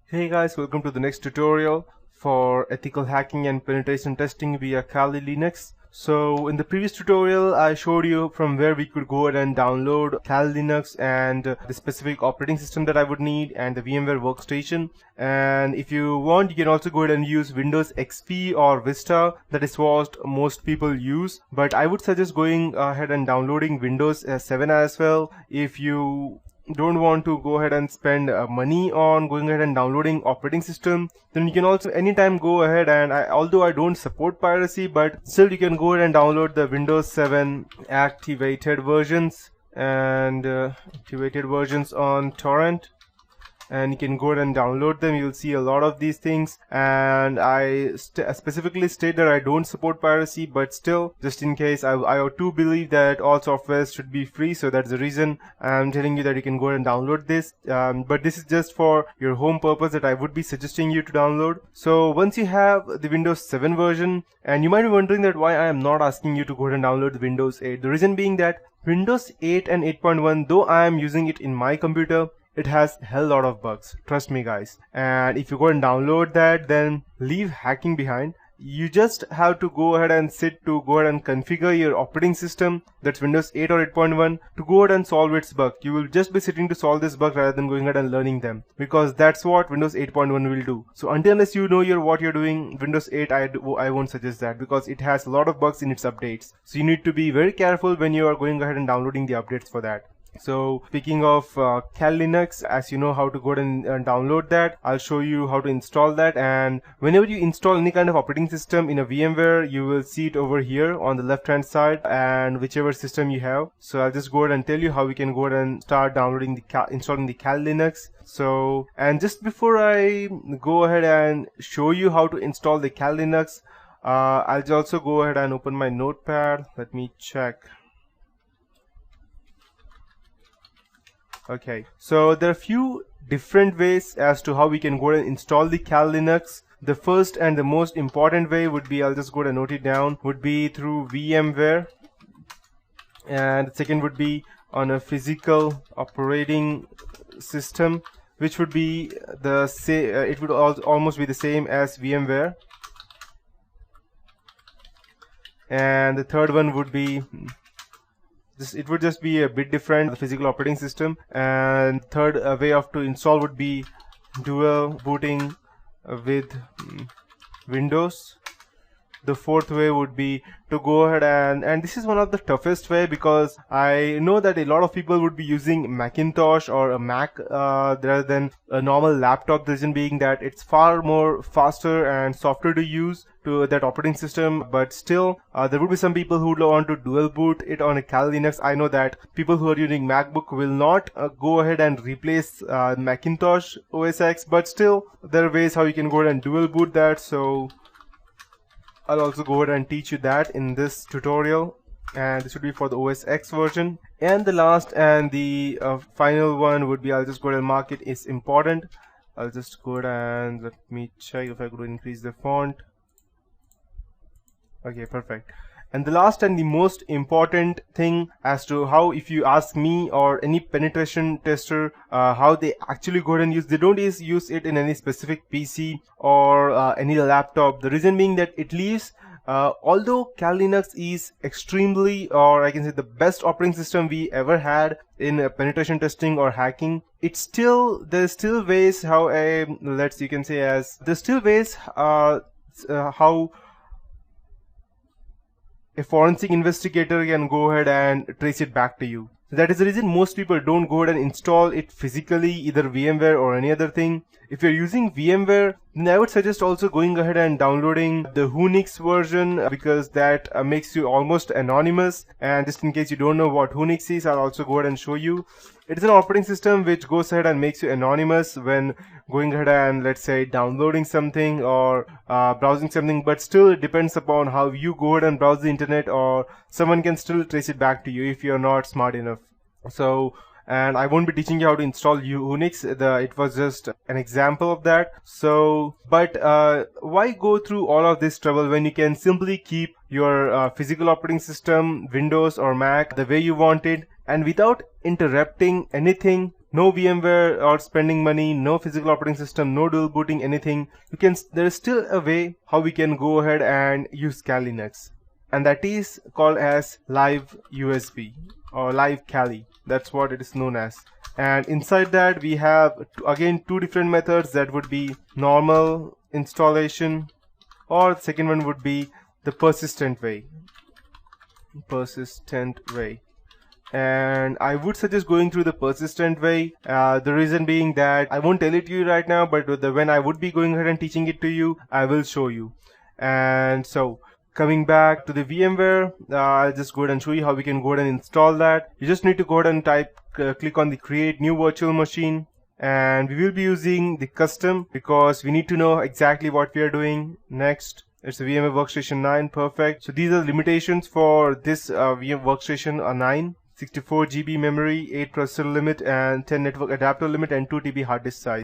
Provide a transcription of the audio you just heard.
Hey guys, welcome to the next tutorial for ethical hacking and penetration testing via Kali Linux. So in the previous tutorial I showed you from where we could go ahead and download Kali Linux and the specific operating system that I would need and the VMware workstation. And if you want, you can also go ahead and use Windows XP or Vista. That is what most people use, but I would suggest going ahead and downloading Windows 7 as well. If you don't want to go ahead and spend money on going ahead and downloading operating system, then you can also anytime go ahead and although I don't support piracy, but still you can go ahead and download the Windows 7 activated versions on torrent, and you can go ahead and download them. You'll see a lot of these things, and I specifically state that I don't support piracy, but still, just in case, I too believe that all softwares should be free, so that's the reason I'm telling you that you can go ahead and download this. But this is just for your home purpose that I would be suggesting you to download. So once you have the Windows 7 version, and you might be wondering that why I am not asking you to go ahead and download the Windows 8. The reason being that Windows 8 and 8.1, though I am using it in my computer, it has hell lot of bugs, trust me guys. And if you go and download that, then leave hacking behind. You just have to go ahead and go ahead and configure your operating system, that's Windows 8 or 8.1, to go ahead and solve its bug. You will just be sitting to solve this bug rather than going ahead and learning them, because that's what Windows 8.1 will do. So unless you know what you're doing, Windows 8 I won't suggest that, because it has a lot of bugs in its updates. So you need to be very careful when you are going ahead and downloading the updates for that. So speaking of Kali Linux, as you know how to go ahead and download that, I'll show you how to install that. And whenever you install any kind of operating system in a VMware, you will see it over here on the left hand side, and whichever system you have. So I'll just go ahead and tell you how we can go ahead and start downloading installing the Kali Linux. So, and just before I go ahead and show you how to install the Kali Linux, I'll also go ahead and open my notepad. Let me check. Okay, so there are a few different ways as to how we can go ahead and install the Kali Linux. The first and the most important way would be, I'll just go ahead and note it down, would be through VMware. And the second would be on a physical operating system, which would be the same, it would almost be the same as VMware. And the third one would be, it would just be a bit different, the physical operating system. And third way to install would be dual booting with Windows. The fourth way would be to go ahead and this is one of the toughest way, because I know that a lot of people would be using Macintosh or a Mac rather than a normal laptop. The reason being that it's far more faster and softer to use to that operating system, but still there would be some people who would want to dual boot it on a Kali Linux. I know that people who are using MacBook will not go ahead and replace Macintosh OS X, but still there are ways how you can go ahead and dual boot that. So I'll also go ahead and teach you that in this tutorial, and this would be for the OS X version. And the last and the final one would be, I'll just go ahead and mark it is important. I'll just go ahead and let me check if I could increase the font. Okay, perfect. And the last and the most important thing as to how, if you ask me or any penetration tester, how they actually go ahead and use, they don't use it in any specific PC or any laptop. The reason being that it leaves, although Kali Linux is extremely, or I can say the best operating system we ever had in penetration testing or hacking, there's still ways how how a forensic investigator can go ahead and trace it back to you. So that is the reason most people don't go ahead and install it physically, either VMware or any other thing. If you're using VMware, then I would suggest also going ahead and downloading the Whonix version, because that makes you almost anonymous. And just in case you don't know what Whonix is, I'll also go ahead and show you. It is an operating system which goes ahead and makes you anonymous when going ahead and, let's say, downloading something or browsing something, but still it depends upon how you go ahead and browse the internet, or someone can still trace it back to you if you're not smart enough. So, and I won't be teaching you how to install Whonix. It was just an example of that. So, but why go through all of this trouble when you can simply keep your physical operating system, Windows or Mac, the way you want it, and without interrupting anything, no VMware or spending money, no physical operating system, no dual booting, anything, there is still a way how we can go ahead and use Kali Linux, and that is called as Live USB or Live Kali. That's what it is known as. And inside that we have again two different methods. That would be normal installation, or the second one would be the persistent way. And I would suggest going through the persistent way. The reason being that I won't tell it to you right now, but when I would be going ahead and teaching it to you, I will show you. And so coming back to the VMware, I'll just go ahead and show you how we can go ahead and install that. You just need to go ahead and click on the create new virtual machine, and we will be using the custom because we need to know exactly what we are doing. Next, it's the VMware Workstation 9. Perfect. So these are the limitations for this VMware Workstation 9. 64 GB memory, 8 processor limit, and 10 network adapter limit, and 2 TB hard disk size.